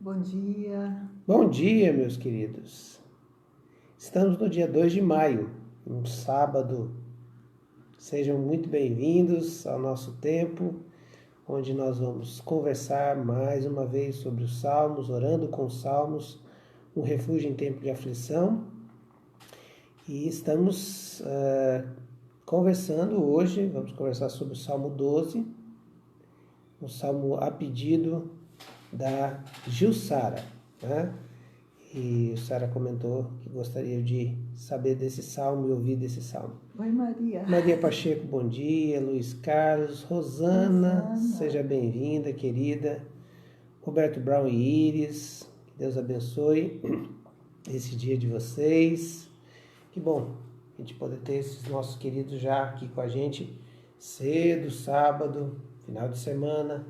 Bom dia. Bom dia, meus queridos. Estamos no dia 2 de maio, um sábado. Sejam muito bem-vindos ao nosso tempo, onde nós vamos conversar mais uma vez sobre os Salmos, orando com os Salmos, um refúgio em tempo de aflição. E estamos conversando hoje, vamos conversar sobre o Salmo 12, um salmo a pedido da Jussara, né? E Sara comentou que gostaria de saber desse salmo e ouvir desse salmo. Oi, Maria. Maria Pacheco, bom dia. Luiz Carlos, Rosana. Seja bem-vinda, querida. Roberto Brown e Iris, que Deus abençoe esse dia de vocês. Que bom a gente poder ter esses nossos queridos já aqui com a gente cedo, sábado, final de semana.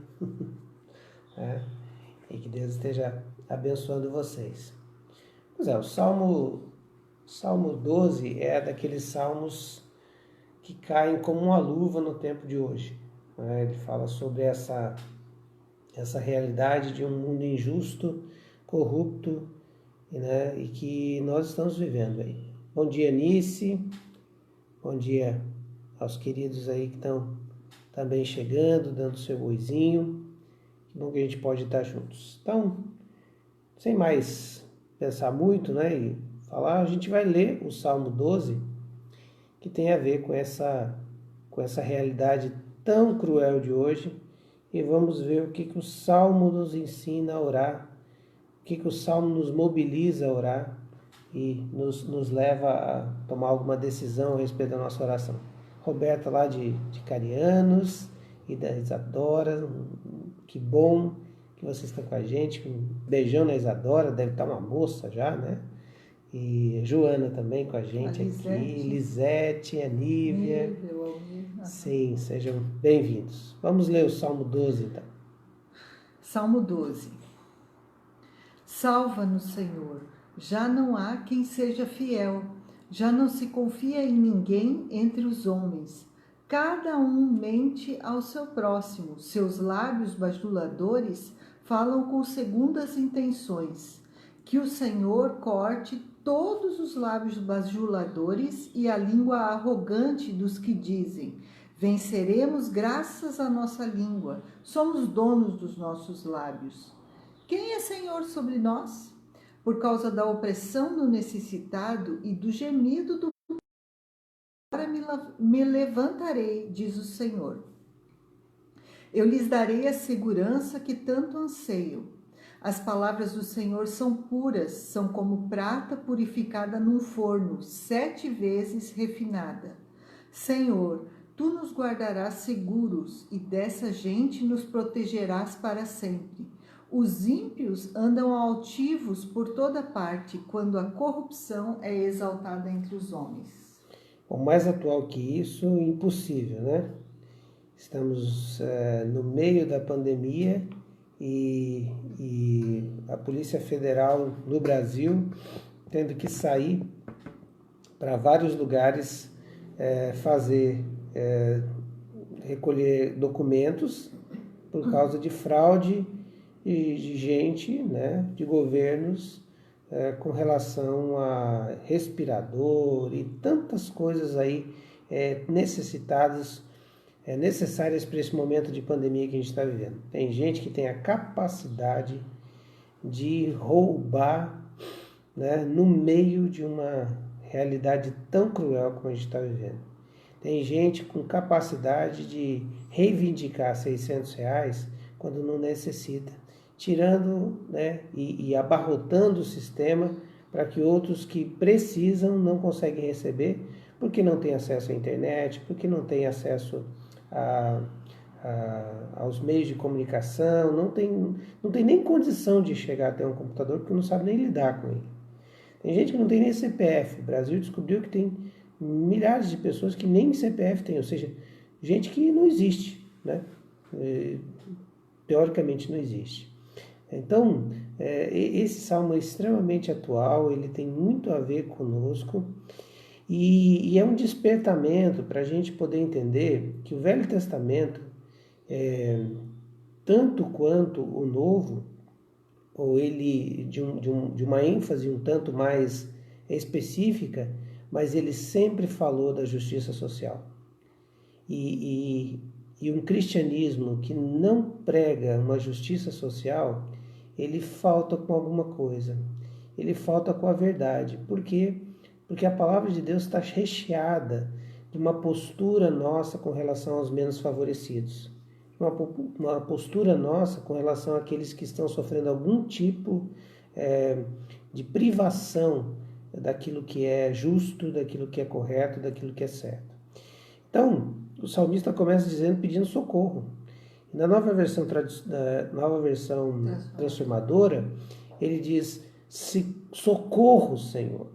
E que Deus esteja abençoando vocês. Pois é, o Salmo 12 é daqueles salmos que caem como uma luva no tempo de hoje. Ele fala sobre essa realidade de um mundo injusto, corrupto, né, e que nós estamos vivendo aí. Bom dia, Nice. Bom dia aos queridos aí que estão também chegando, dando seu boizinho. Que bom que a gente pode estar juntos. Então, sem mais pensar muito, né, e falar, a gente vai ler o Salmo 12, que tem a ver com essa realidade tão cruel de hoje, e vamos ver o que o Salmo nos ensina a orar, o que o Salmo nos mobiliza a orar e nos leva a tomar alguma decisão a respeito da nossa oração. Roberta lá de Carianos e da Isadora, que bom que vocês estão com a gente. Um beijão na Isadora, deve estar uma moça já, né? E Joana também com a gente aqui, Lisete, a Nívia. Sim, sejam bem-vindos. Vamos ler o Salmo 12, então. Salmo 12. Salva-nos, Senhor. Já não há quem seja fiel. Já não se confia em ninguém entre os homens. Cada um mente ao seu próximo. Seus lábios bajuladores falam com segundas intenções. Que o Senhor corte todos os lábios bajuladores e a língua arrogante dos que dizem: venceremos graças à nossa língua, somos donos dos nossos lábios. Quem é Senhor sobre nós? Por causa da opressão do necessitado e do gemido do agora me levantarei, diz o Senhor. Eu lhes darei a segurança que tanto anseiam. As palavras do Senhor são puras, são como prata purificada num forno, 7 vezes refinada. Senhor, tu nos guardarás seguros e dessa gente nos protegerás para sempre. Os ímpios andam altivos por toda parte, quando a corrupção é exaltada entre os homens. Bom, mais atual que isso, impossível, né? Estamos no meio da pandemia e a Polícia Federal no Brasil tendo que sair para vários lugares recolher documentos por causa de fraude de gente, né, de governos com relação a respirador e tantas coisas aí necessárias para esse momento de pandemia que a gente está vivendo. Tem gente que tem a capacidade de roubar, né, no meio de uma realidade tão cruel como a gente está vivendo. Tem gente com capacidade de reivindicar R$600 quando não necessita, tirando, né, e abarrotando o sistema para que outros que precisam não conseguem receber porque não tem acesso à internet, porque não tem acesso aos meios de comunicação, não tem nem condição de chegar até um computador porque não sabe nem lidar com ele. Tem gente que não tem nem CPF. O Brasil descobriu que tem milhares de pessoas que nem CPF tem, ou seja, gente que não existe, né? Teoricamente não existe. Então, esse salmo é extremamente atual, ele tem muito a ver conosco e é um despertamento para a gente poder entender que o Velho Testamento, tanto quanto o Novo, ou ele de uma ênfase um tanto mais específica, mas ele sempre falou da justiça social. E um cristianismo que não prega uma justiça social, ele falta com alguma coisa. Ele falta com a verdade. Por quê? Porque a palavra de Deus está recheada de uma postura nossa com relação aos menos favorecidos. Uma postura nossa com relação àqueles que estão sofrendo algum tipo de privação daquilo que é justo, daquilo que é correto, daquilo que é certo. Então, o salmista começa dizendo, pedindo socorro. Na nova versão transformadora, ele diz, socorro, Senhor.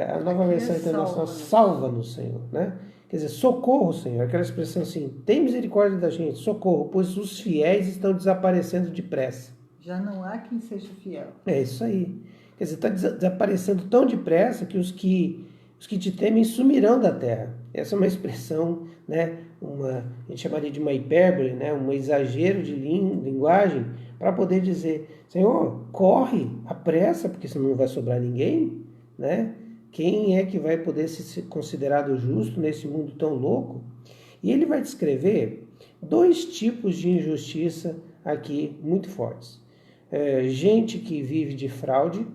A nova versão internacional, salva-nos, Senhor. Né? Quer dizer, socorro, Senhor. Aquela expressão assim, tem misericórdia da gente, socorro, pois os fiéis estão desaparecendo depressa. Já não há quem seja fiel. É isso aí. Quer dizer, está desaparecendo tão depressa que os que te temem sumirão da terra. Essa é uma expressão, né, a gente chamaria de uma hipérbole, né, um exagero de linguagem, para poder dizer, Senhor, corre, apressa, porque senão não vai sobrar ninguém. Né? Quem é que vai poder ser considerado justo nesse mundo tão louco? E ele vai descrever 2 tipos de injustiça aqui muito fortes. Gente que vive de fraude,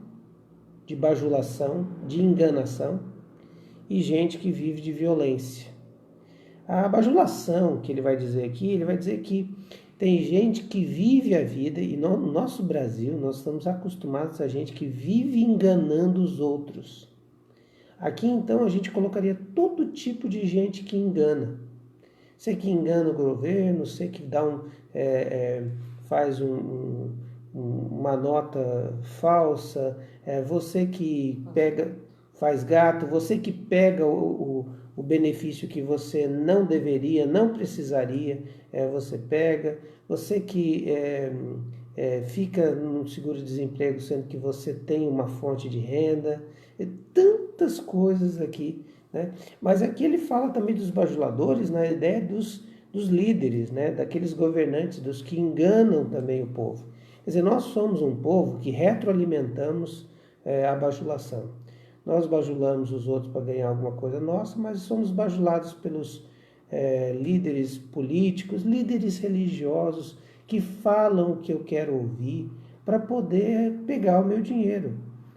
de bajulação, de enganação, e gente que vive de violência. A bajulação que ele vai dizer aqui, ele vai dizer que tem gente que vive a vida, e no nosso Brasil nós estamos acostumados a gente que vive enganando os outros. Aqui então a gente colocaria todo tipo de gente que engana. Você que engana o governo, você que dá faz uma nota falsa, você que faz gato, você que pega o benefício que você não deveria, não precisaria, você pega, você que fica no seguro-desemprego sendo que você tem uma fonte de renda, tantas coisas aqui, né? Mas aqui ele fala também dos bajuladores, na ideia dos líderes, né? Daqueles governantes, dos que enganam também o povo. Quer dizer, nós somos um povo que retroalimentamos a bajulação. Nós bajulamos os outros para ganhar alguma coisa nossa, mas somos bajulados pelos líderes políticos, líderes religiosos, que falam o que eu quero ouvir para poder pegar o meu dinheiro.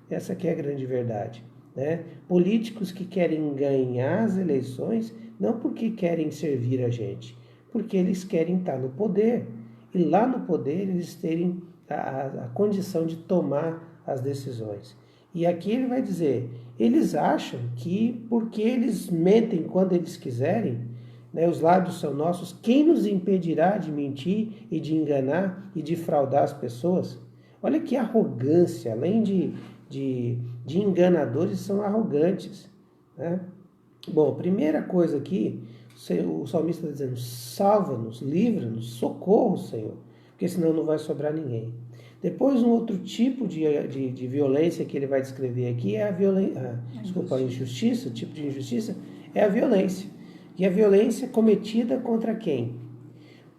Essa que é a grande verdade. Né? Políticos que querem ganhar as eleições, não porque querem servir a gente, porque eles querem estar no poder. E lá no poder eles terem a condição de tomar as decisões. E aqui ele vai dizer, eles acham que porque eles mentem quando eles quiserem, né, os lábios são nossos, quem nos impedirá de mentir e de enganar e de fraudar as pessoas? Olha que arrogância, além de enganadores, são arrogantes. Né? Bom, a primeira coisa aqui, o salmista está dizendo, salva-nos, livra-nos, socorro, Senhor, porque senão não vai sobrar ninguém. Depois, um outro tipo de violência que ele vai descrever aqui é a injustiça, o tipo de injustiça é a violência. E a violência cometida contra quem?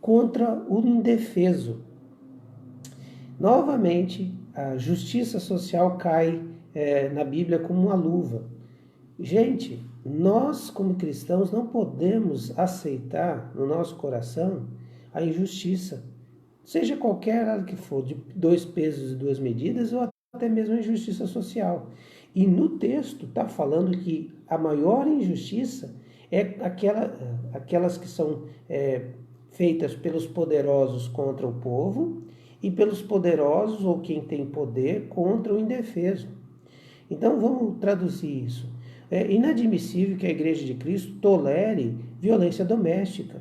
Contra o indefeso. Novamente, a justiça social cai na Bíblia como uma luva. Gente, nós como cristãos não podemos aceitar no nosso coração a injustiça. Seja qualquer ela que for, de 2 pesos e 2 medidas, ou até mesmo a injustiça social. E no texto está falando que a maior injustiça é aquelas que são feitas pelos poderosos contra o povo e pelos poderosos ou quem tem poder contra o indefeso. Então vamos traduzir isso. É inadmissível que a Igreja de Cristo tolere violência doméstica.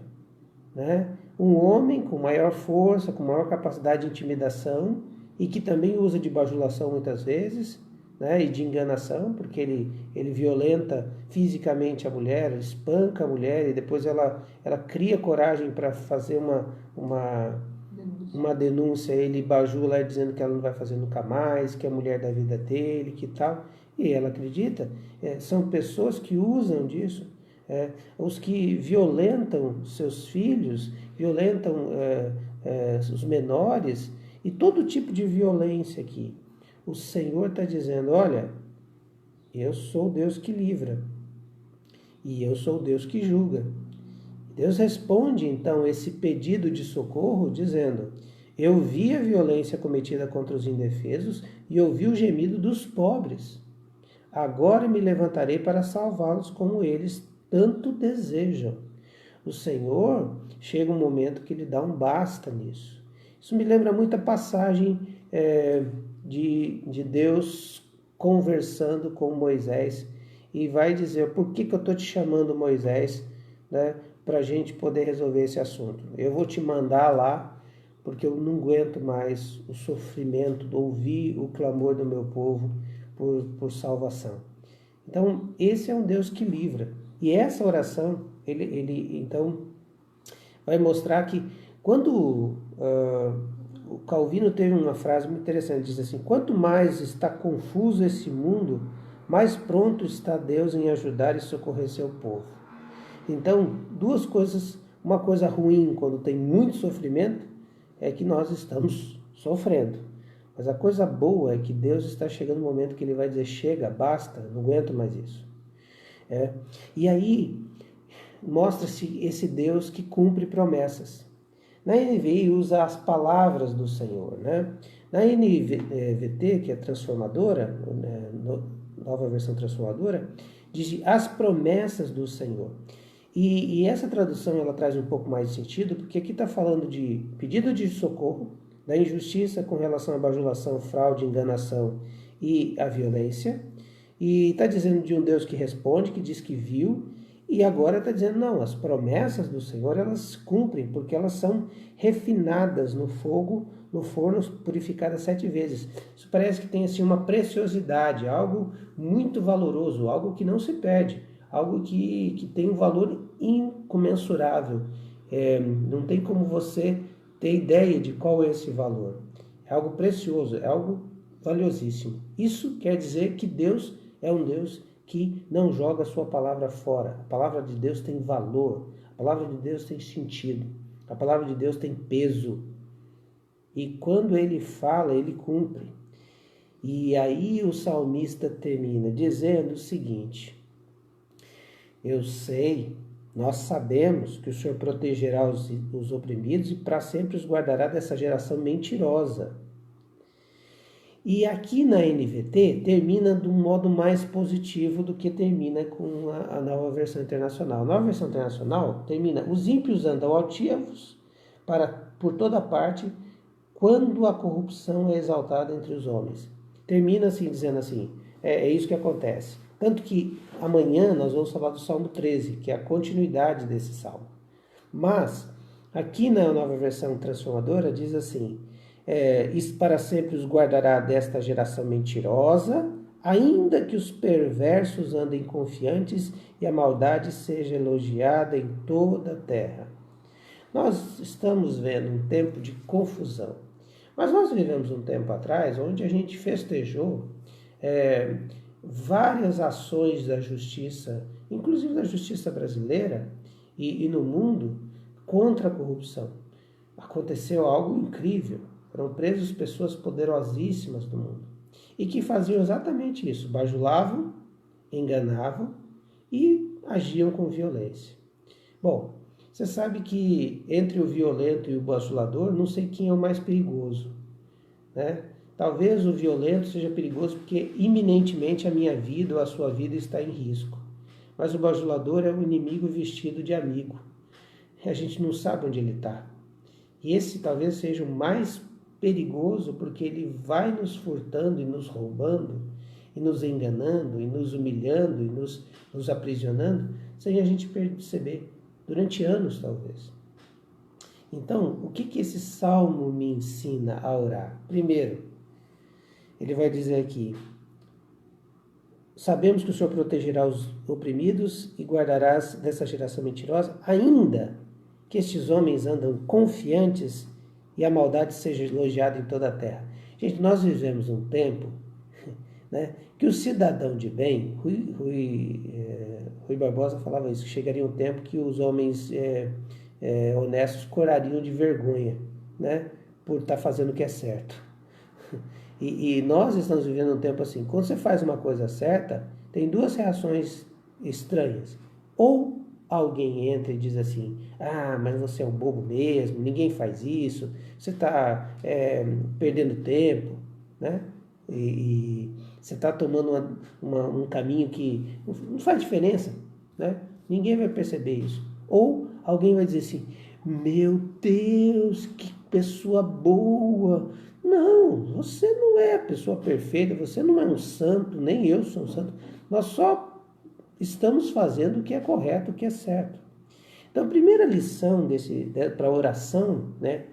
Né? Um homem com maior força, com maior capacidade de intimidação e que também usa de bajulação muitas vezes, né? E de enganação, porque ele violenta fisicamente a mulher, espanca a mulher e depois ela cria coragem para fazer uma denúncia, ele bajula dizendo que ela não vai fazer nunca mais, que é a mulher da vida dele, que tal, e ela acredita. São pessoas que usam disso. Os que violentam seus filhos, violentam os menores E todo tipo de violência aqui. O Senhor está dizendo, olha, eu sou o Deus que livra. E eu sou o Deus que julga. Deus responde, então, esse pedido de socorro, dizendo, eu vi a violência cometida contra os indefesos e ouvi o gemido dos pobres. Agora me levantarei para salvá-los como eles tanto desejam. O Senhor, chega um momento que ele dá um basta nisso. Isso me lembra muito a passagem de Deus conversando com Moisés e vai dizer, por que eu estou te chamando, Moisés, né, para a gente poder resolver esse assunto? Eu vou te mandar lá porque eu não aguento mais o sofrimento de ouvir o clamor do meu povo por salvação. Então, esse é um Deus que livra. E essa oração, ele então vai mostrar que quando o Calvino teve uma frase muito interessante, diz assim, quanto mais está confuso esse mundo, mais pronto está Deus em ajudar e socorrer seu povo. Então, duas coisas, uma coisa ruim quando tem muito sofrimento é que nós estamos sofrendo. Mas a coisa boa é que Deus está chegando no momento que ele vai dizer, chega, basta, não aguento mais isso. E aí mostra-se esse Deus que cumpre promessas. Na NVI usa as palavras do Senhor, né? Na NVT, que é transformadora, nova versão transformadora, diz as promessas do Senhor. E essa tradução ela traz um pouco mais de sentido, porque aqui está falando de pedido de socorro, da injustiça com relação à bajulação, fraude, enganação e a violência. E está dizendo de um Deus que responde, que diz que viu, e agora está dizendo, não, as promessas do Senhor, elas se cumprem, porque elas são refinadas no fogo, no forno, purificadas 7 vezes. Isso parece que tem assim uma preciosidade, algo muito valoroso, algo que não se perde, algo que tem um valor incomensurável. Não tem como você ter ideia de qual é esse valor. É algo precioso, é algo valiosíssimo. Isso quer dizer que Deus é um Deus que não joga a sua palavra fora. A palavra de Deus tem valor, a palavra de Deus tem sentido, a palavra de Deus tem peso. E quando ele fala, ele cumpre. E aí o salmista termina dizendo o seguinte, eu sei, nós sabemos que o Senhor protegerá os oprimidos e para sempre os guardará dessa geração mentirosa. E aqui na NVT termina de um modo mais positivo do que termina com a nova versão internacional. A nova versão internacional termina, os ímpios andam altivos por toda parte quando a corrupção é exaltada entre os homens. Termina assim, dizendo assim, é isso que acontece. Tanto que amanhã nós vamos falar do Salmo 13, que é a continuidade desse salmo. Mas, aqui na nova versão transformadora, diz assim, isso para sempre os guardará desta geração mentirosa, ainda que os perversos andem confiantes e a maldade seja elogiada em toda a terra. Nós estamos vendo um tempo de confusão, mas nós vivemos um tempo atrás onde a gente festejou várias ações da justiça, inclusive da justiça brasileira e no mundo, contra a corrupção. Aconteceu algo incrível. Foram presas pessoas poderosíssimas do mundo e que faziam exatamente isso, bajulavam, enganavam e agiam com violência. Bom, você sabe que entre o violento e o bajulador, não sei quem é o mais perigoso, né? Talvez o violento seja perigoso porque iminentemente a minha vida ou a sua vida está em risco. Mas o bajulador é o inimigo vestido de amigo. A gente não sabe onde ele está. E esse talvez seja o mais perigoso porque ele vai nos furtando e nos roubando, e nos enganando, e nos humilhando, e nos aprisionando, sem a gente perceber, durante anos talvez. Então, o que esse salmo me ensina a orar? Primeiro, ele vai dizer aqui, sabemos que o Senhor protegerá os oprimidos e guardarás dessa geração mentirosa, ainda que estes homens andam confiantes e a maldade seja elogiada em toda a terra. Gente, nós vivemos um tempo, né, que o cidadão de bem, Rui Barbosa falava isso, que chegaria um tempo que os homens honestos corariam de vergonha, né, por estar fazendo o que é certo. E nós estamos vivendo um tempo assim, quando você faz uma coisa certa, tem duas reações estranhas. Ou alguém entra e diz assim, mas você é um bobo mesmo, ninguém faz isso, você está perdendo tempo, né? E você está tomando um caminho que não faz diferença, né? Ninguém vai perceber isso. Ou alguém vai dizer assim, meu Deus, que pessoa boa. Não, você não é a pessoa perfeita, você não é um santo, nem eu sou um santo. Nós só estamos fazendo o que é correto, o que é certo. Então, a primeira lição para a oração, né,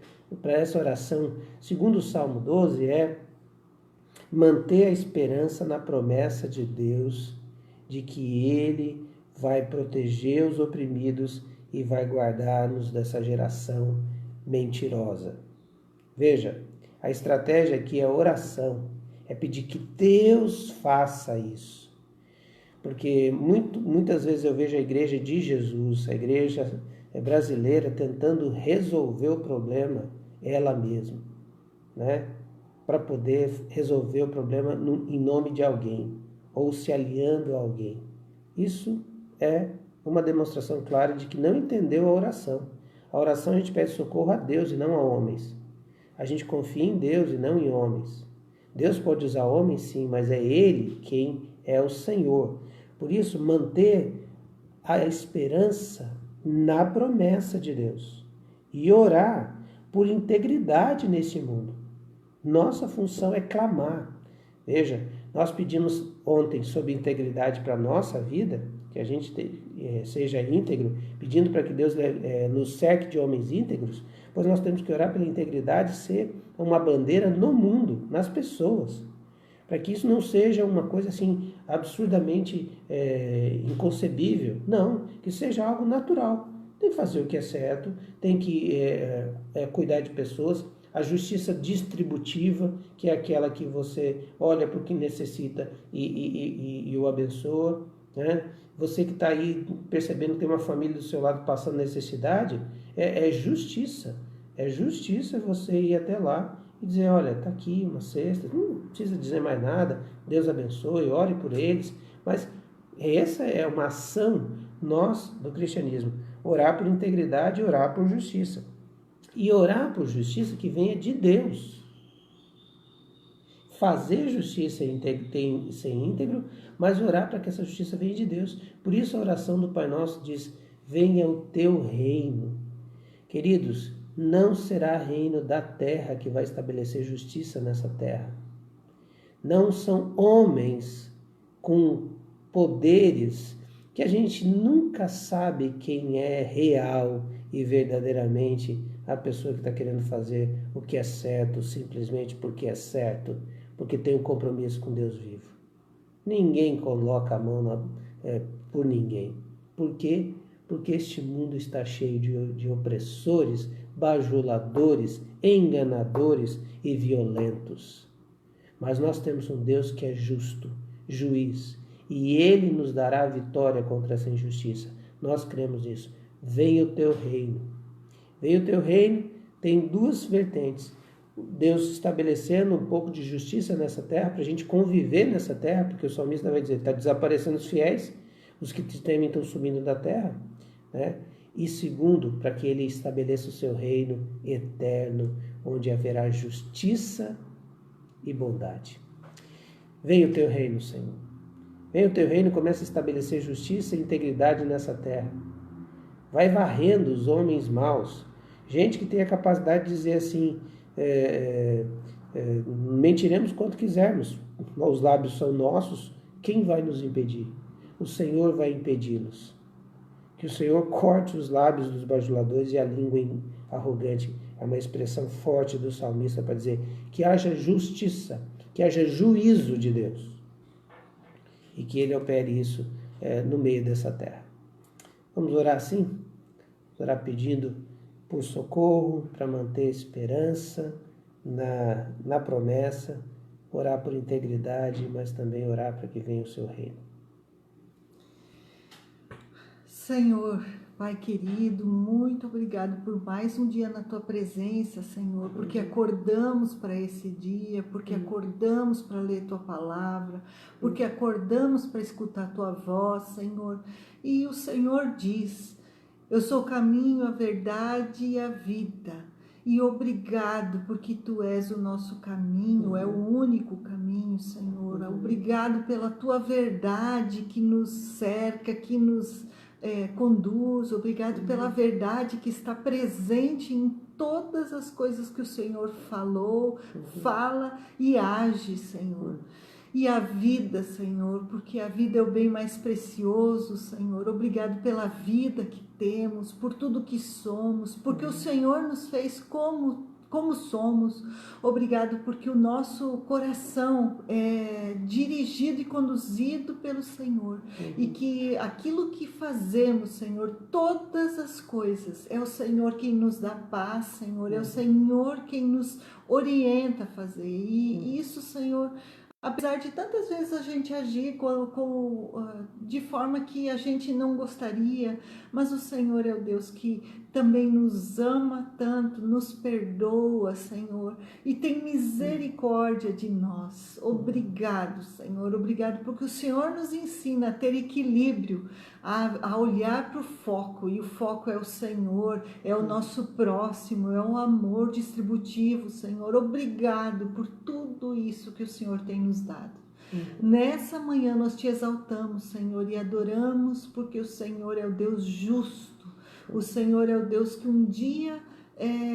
para essa oração, segundo o Salmo 12, é manter a esperança na promessa de Deus de que Ele vai proteger os oprimidos e vai guardar-nos dessa geração mentirosa. Veja, a estratégia aqui é a oração, é pedir que Deus faça isso. Porque muitas vezes eu vejo a igreja de Jesus, a igreja brasileira, tentando resolver o problema ela mesma, né? Para poder resolver o problema em nome de alguém, ou se aliando a alguém. Isso é uma demonstração clara de que não entendeu a oração. A oração a gente pede socorro a Deus e não a homens. A gente confia em Deus e não em homens. Deus pode usar homens sim, mas é Ele quem é o Senhor. Por isso, manter a esperança na promessa de Deus e orar por integridade nesse mundo. Nossa função é clamar. Veja, nós pedimos ontem sobre integridade para a nossa vida, que a gente seja íntegro, pedindo para que Deus nos cerque de homens íntegros, pois nós temos que orar pela integridade ser uma bandeira no mundo, nas pessoas, para que isso não seja uma coisa assim absurdamente inconcebível, não, que seja algo natural. Tem que fazer o que é certo, tem que cuidar de pessoas. A justiça distributiva, que é aquela que você olha para o que necessita e o abençoa, né? Você que está aí percebendo que tem uma família do seu lado passando necessidade, é justiça. É justiça você ir até lá e dizer, olha, está aqui uma cesta, não precisa dizer mais nada, Deus abençoe, ore por eles. Mas essa é uma ação do cristianismo, orar por integridade e orar por justiça. E orar por justiça que venha de Deus. Fazer justiça ser íntegro, mas orar para que essa justiça venha de Deus. Por isso a oração do Pai Nosso diz, venha o teu reino. Queridos, não será reino da terra que vai estabelecer justiça nessa terra. Não são homens com poderes que a gente nunca sabe quem é real e verdadeiramente a pessoa que está querendo fazer o que é certo, simplesmente porque é certo, porque tem um compromisso com Deus vivo. Ninguém coloca a mão por ninguém. Por quê? Porque este mundo está cheio de opressores, bajuladores, enganadores e violentos. Mas nós temos um Deus que é justo, juiz, e Ele nos dará a vitória contra essa injustiça. Nós cremos nisso. Venha o teu reino. Venha o teu reino, tem duas vertentes. Deus estabelecendo um pouco de justiça nessa terra, para a gente conviver nessa terra, porque o salmista vai dizer, está desaparecendo os fiéis, os que te temem estão sumindo da terra, né? E segundo, para que Ele estabeleça o seu reino eterno, onde haverá justiça e bondade. Venha o teu reino, Senhor. Venha o teu reino e comece a estabelecer justiça e integridade nessa terra. Vai varrendo os homens maus. Gente que tem a capacidade de dizer assim, mentiremos quanto quisermos. Os lábios são nossos. Quem vai nos impedir? O Senhor vai impedi-los. Que o Senhor corte os lábios dos bajuladores e a língua arrogante. É uma expressão forte do salmista para dizer que haja justiça, que haja juízo de Deus. E que Ele opere isso no meio dessa terra. Vamos orar assim? Vamos orar pedindo por socorro, para manter esperança na promessa, orar por integridade, mas também orar para que venha o seu reino. Senhor, Pai querido, muito obrigado por mais um dia na Tua presença, Senhor, porque acordamos para esse dia, porque acordamos para ler Tua palavra, porque acordamos para escutar a Tua voz, Senhor. E o Senhor diz: eu sou o caminho, a verdade e a vida. E obrigado porque Tu és o nosso caminho, é o único caminho, Senhor. Obrigado pela Tua verdade que nos cerca, que nos conduz. Obrigado pela verdade que está presente em todas as coisas que o Senhor falou, fala e age, Senhor. E a vida, Senhor, porque a vida é o bem mais precioso, Senhor. Obrigado pela vida que temos, por tudo que somos, porque o Senhor nos fez como somos. Obrigado porque o nosso coração é dirigido e conduzido pelo Senhor. E que aquilo que fazemos, Senhor, todas as coisas, é o Senhor quem nos dá paz, Senhor. É o Senhor quem nos orienta a fazer. E isso, Senhor, apesar de tantas vezes a gente agir de forma que a gente não gostaria, mas o Senhor é o Deus que também nos ama tanto, nos perdoa, Senhor, e tem misericórdia de nós. Obrigado, Senhor, obrigado porque o Senhor nos ensina a ter equilíbrio, a olhar para o foco, e o foco é o Senhor, é o nosso próximo, é o amor distributivo, Senhor. Obrigado por tudo isso que o Senhor tem nos dado. Nessa manhã nós Te exaltamos, Senhor, e adoramos porque o Senhor é o Deus justo. O Senhor é o Deus que um dia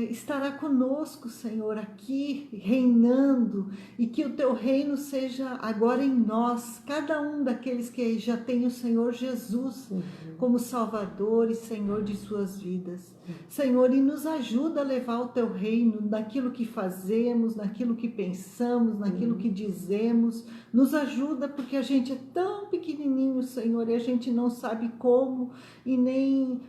estará conosco, Senhor, aqui reinando, e que o Teu reino seja agora em nós, cada um daqueles que já tem o Senhor Jesus como Salvador e Senhor de suas vidas. Senhor, e nos ajuda a levar o Teu reino naquilo que fazemos, naquilo que pensamos, naquilo que dizemos. Nos ajuda porque a gente é tão pequenininho, Senhor, e a gente não sabe como e nem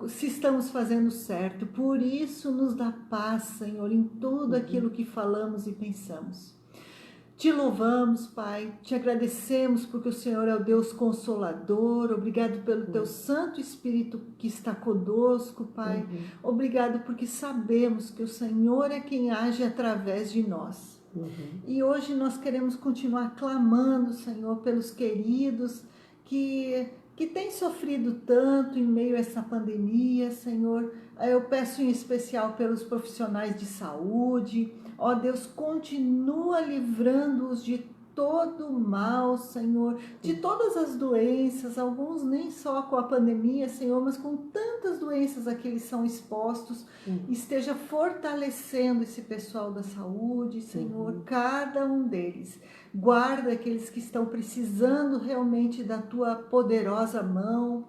se estamos fazendo certo. Por isso nos dá paz, Senhor, em tudo aquilo que falamos e pensamos. Te louvamos, Pai, Te agradecemos porque o Senhor é o Deus Consolador. Obrigado pelo Teu Santo Espírito que está conosco, Pai. Obrigado porque sabemos que o Senhor é quem age através de nós. E hoje nós queremos continuar clamando, Senhor, pelos queridos que têm sofrido tanto em meio a essa pandemia, Senhor. Eu peço em especial pelos profissionais de saúde. Ó Deus, continua livrando-os de todo mal, Senhor, de todas as doenças, alguns nem só com a pandemia, Senhor, mas com tantas doenças a que eles são expostos. Esteja fortalecendo esse pessoal da saúde, Senhor, cada um deles. Guarda aqueles que estão precisando realmente da Tua poderosa mão.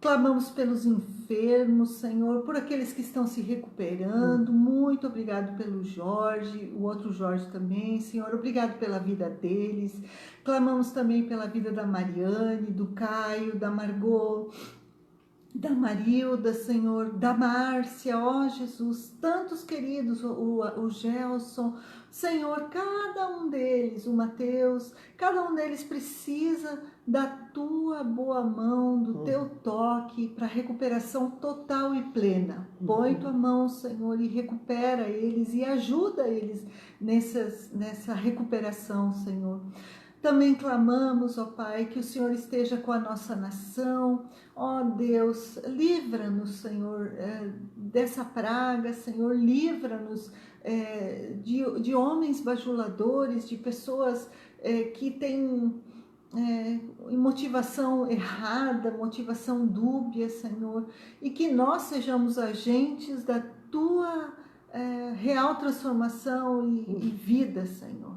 Clamamos pelos enfermos, Senhor, por aqueles que estão se recuperando. Muito obrigado pelo Jorge, o outro Jorge também, Senhor. Obrigado pela vida deles. Clamamos também pela vida da Mariane, do Caio, da Margot, da Marilda, Senhor, da Márcia, ó Jesus, tantos queridos, o Gelson, Senhor, cada um deles, o Mateus, cada um deles precisa da Tua boa mão, do Teu toque para recuperação total e plena. Põe Tua mão, Senhor, e recupera eles e ajuda eles nessa recuperação, Senhor. Também clamamos, ó Pai, que o Senhor esteja com a nossa nação. Ó Deus, livra-nos, Senhor, dessa praga, Senhor, livra-nos de homens bajuladores, de pessoas que têm motivação errada, motivação dúbia, Senhor, e que nós sejamos agentes da Tua real transformação e vida, Senhor.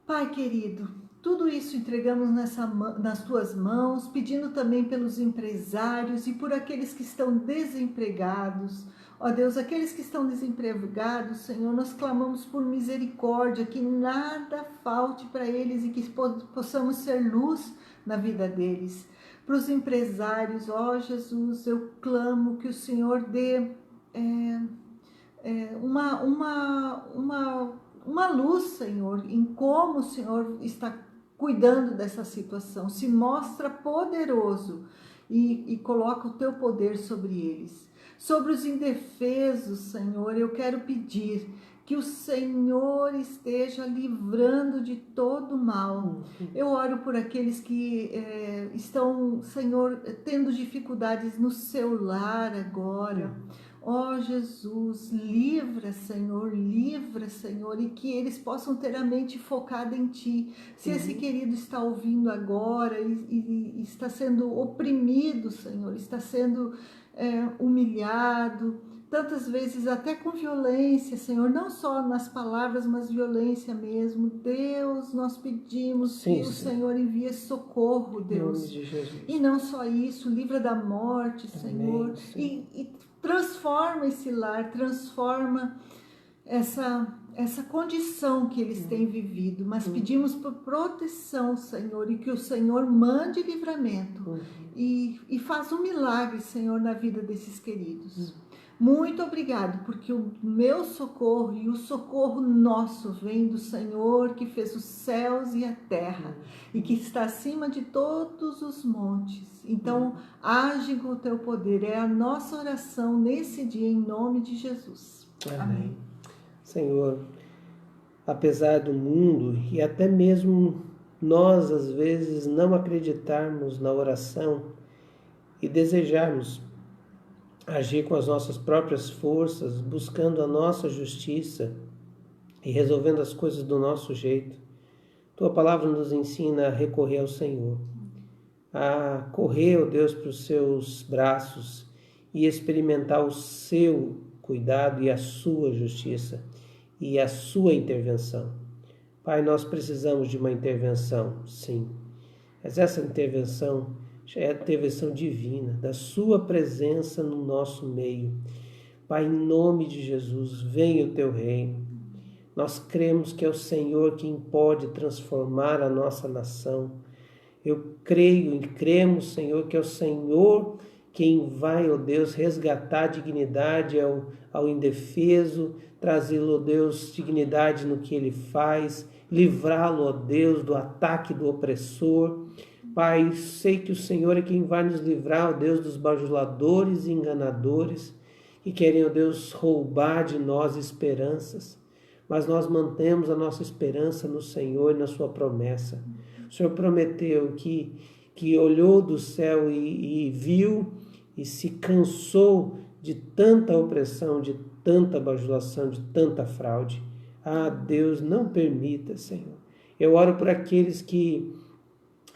Pai querido, tudo isso entregamos nas Tuas mãos, pedindo também pelos empresários e por aqueles que estão desempregados. Ó Deus, aqueles que estão desempregados, Senhor, nós clamamos por misericórdia, que nada falte para eles e que possamos ser luz na vida deles. Para os empresários, ó Jesus, eu clamo que o Senhor dê uma luz, Senhor, em como o Senhor está cuidando dessa situação. Se mostra poderoso e coloca o teu poder sobre eles. Sobre os indefesos, Senhor, eu quero pedir que o Senhor esteja livrando de todo mal. Eu oro por aqueles que estão, Senhor, tendo dificuldades no seu lar agora. Ó Jesus, livra, Senhor, e que eles possam ter a mente focada em Ti. Se esse querido está ouvindo agora e está sendo oprimido, Senhor, está sendo humilhado, tantas vezes até com violência, Senhor, não só nas palavras, mas violência mesmo. Deus, nós pedimos que o Senhor envie socorro, Deus. Em nome de Jesus. E não só isso, livra da morte, Senhor. E transforma esse lar, transforma essa condição que eles têm vivido. Mas pedimos por proteção, Senhor, e que o Senhor mande livramento e faz um milagre, Senhor, na vida desses queridos. Muito obrigado, porque o meu socorro e o socorro nosso vem do Senhor que fez os céus e a terra e que está acima de todos os montes. Então, age com o teu poder. É a nossa oração nesse dia, em nome de Jesus. Amém. Senhor, apesar do mundo e até mesmo nós, às vezes, não acreditarmos na oração e desejarmos agir com as nossas próprias forças, buscando a nossa justiça e resolvendo as coisas do nosso jeito, Tua palavra nos ensina a recorrer ao Senhor, a correr, ó Deus, para os Seus braços e experimentar o Seu cuidado e a Sua justiça e a Sua intervenção. Pai, nós precisamos de uma intervenção, sim, mas essa intervenção é a intervenção divina, da Sua presença no nosso meio. Pai, em nome de Jesus, venha o Teu reino. Nós cremos que é o Senhor quem pode transformar a nossa nação. Eu creio e cremos, Senhor, que é o Senhor quem vai, ó Deus, resgatar a dignidade ao indefeso, trazê-lo, ó Deus, dignidade no que ele faz, livrá-lo, ó Deus, do ataque do opressor. Pai, sei que o Senhor é quem vai nos livrar, ó Deus, dos bajuladores e enganadores que querem, ó Deus, roubar de nós esperanças. Mas nós mantemos a nossa esperança no Senhor e na Sua promessa. O Senhor prometeu que olhou do céu e viu e se cansou de tanta opressão, de tanta bajulação, de tanta fraude. Ah, Deus, não permita, Senhor. Eu oro por aqueles que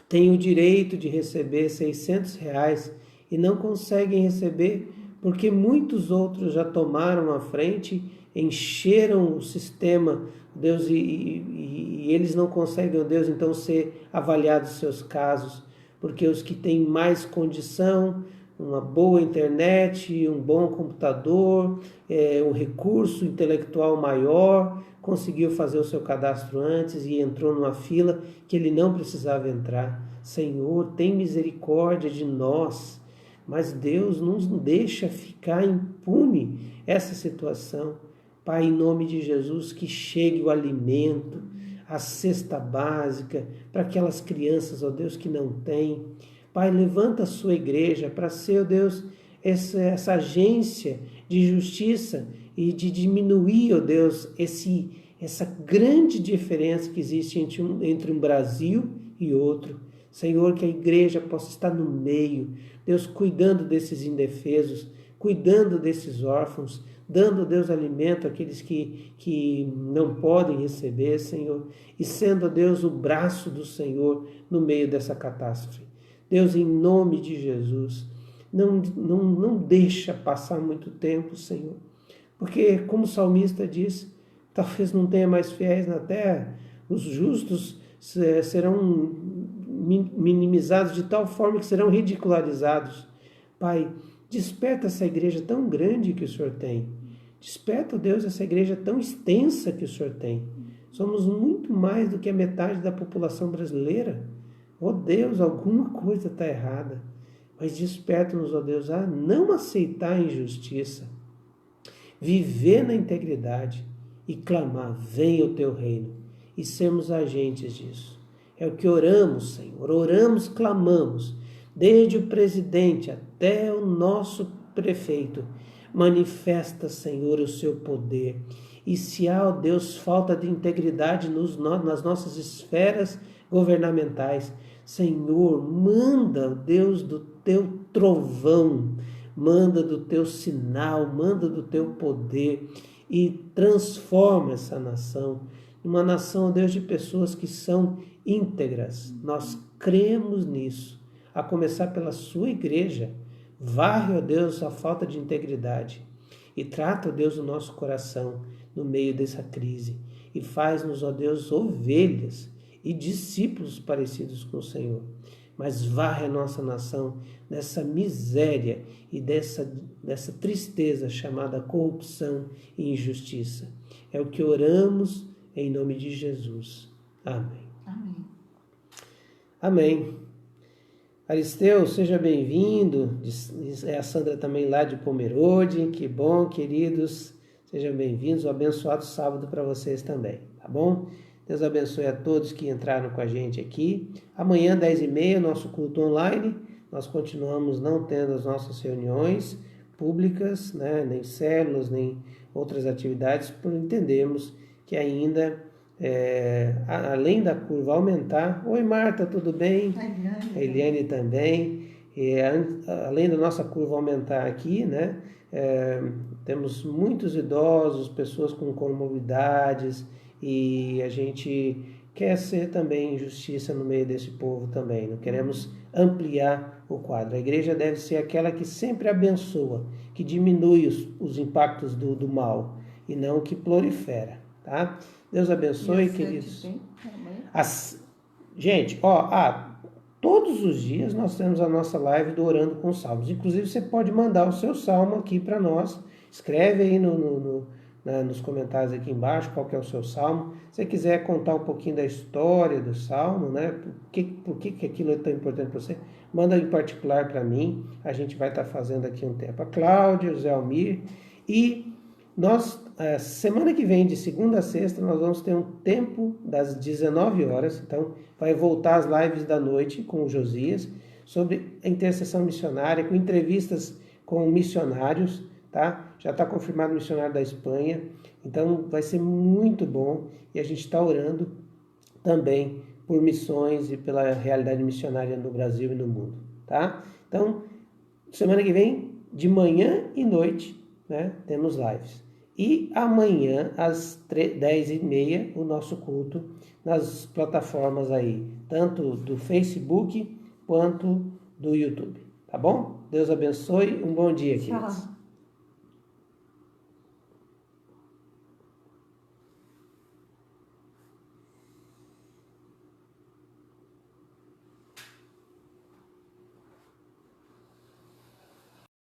têm o direito de receber R$600 e não conseguem receber porque muitos outros já tomaram a frente, encheram o sistema, Deus, e eles não conseguem, Deus, então ser avaliados seus casos, porque os que têm mais condição, uma boa internet, um bom computador, um recurso intelectual maior, conseguiu fazer o seu cadastro antes e entrou numa fila que ele não precisava entrar. Senhor, tem misericórdia de nós, mas Deus não deixa ficar impune essa situação. Pai, em nome de Jesus, que chegue o alimento, a cesta básica para aquelas crianças, ó Deus, que não têm. Pai, levanta a sua igreja para ser, ó Deus, essa agência de justiça e de diminuir, ó Deus, essa grande diferença que existe entre um Brasil e outro. Senhor, que a igreja possa estar no meio, Deus, cuidando desses indefesos, cuidando desses órfãos, dando, Deus, alimento àqueles que não podem receber, Senhor, e sendo, Deus, o braço do Senhor no meio dessa catástrofe. Deus, em nome de Jesus, não deixa passar muito tempo, Senhor, porque, como o salmista diz, talvez não tenha mais fiéis na terra, os justos serão minimizados de tal forma que serão ridicularizados. Pai, desperta essa igreja tão grande que o Senhor tem. Desperta, Deus, essa igreja tão extensa que o Senhor tem. Somos muito mais do que a metade da população brasileira. Oh Deus, alguma coisa está errada. Mas desperta-nos, ó Deus, a não aceitar a injustiça, viver na integridade e clamar, venha o teu reino, e sermos agentes disso. É o que oramos, Senhor, oramos, clamamos, desde o presidente até o nosso prefeito. Manifesta, Senhor, o seu poder. E se há, ó Deus, falta de integridade nas nossas esferas governamentais, Senhor, manda, Deus, do teu trovão, manda do teu sinal, manda do teu poder e transforma essa nação, uma nação, ó Deus, de pessoas que são íntegras. Nós cremos nisso, a começar pela sua igreja. Varre, ó Deus, a falta de integridade e trata, ó Deus, o nosso coração no meio dessa crise e faz-nos, ó Deus, ovelhas e discípulos parecidos com o Senhor. Mas varre a nossa nação dessa miséria e dessa tristeza chamada corrupção e injustiça. É o que oramos em nome de Jesus. Amém. Amém. Amém. Aristeu, seja bem-vindo. É a Sandra também lá de Pomerode. Que bom, queridos. Sejam bem-vindos. Um abençoado sábado para vocês também, tá bom? Deus abençoe a todos que entraram com a gente aqui. Amanhã, 10h30, nosso culto online. Nós continuamos não tendo as nossas reuniões públicas, né? Nem células, nem outras atividades, por entendermos que ainda, além da curva aumentar... Oi, Marta, tudo bem? A Eliane também. Além da nossa curva aumentar aqui, né? Temos muitos idosos, pessoas com comorbidades, e a gente quer ser também justiça no meio desse povo também. Não queremos ampliar o quadro. A igreja deve ser aquela que sempre abençoa, que diminui os impactos do mal, e não que prolifera, tá? Deus abençoe, queridos. Gente, todos os dias nós temos a nossa live do Orando com Salmos. Inclusive, você pode mandar o seu salmo aqui para nós. Escreve aí nos comentários aqui embaixo qual que é o seu salmo. Se você quiser contar um pouquinho da história do salmo, né? Por que aquilo é tão importante para você, manda em particular para mim. A gente vai estar fazendo aqui um tempo. A Cláudia, o Zé Almir. E nós, semana que vem, de segunda a sexta, nós vamos ter um tempo das 19 horas. Então, vai voltar as lives da noite com o Josias, sobre a intercessão missionária, com entrevistas com missionários, tá? Já está confirmado o missionário da Espanha. Então, vai ser muito bom. E a gente está orando também por missões e pela realidade missionária no Brasil e no mundo, tá? Então, semana que vem, de manhã e noite, né, temos lives. E amanhã, às 10h30, o nosso culto nas plataformas aí, tanto do Facebook quanto do YouTube. Tá bom? Deus abençoe. Um bom dia, queridos. Tchau.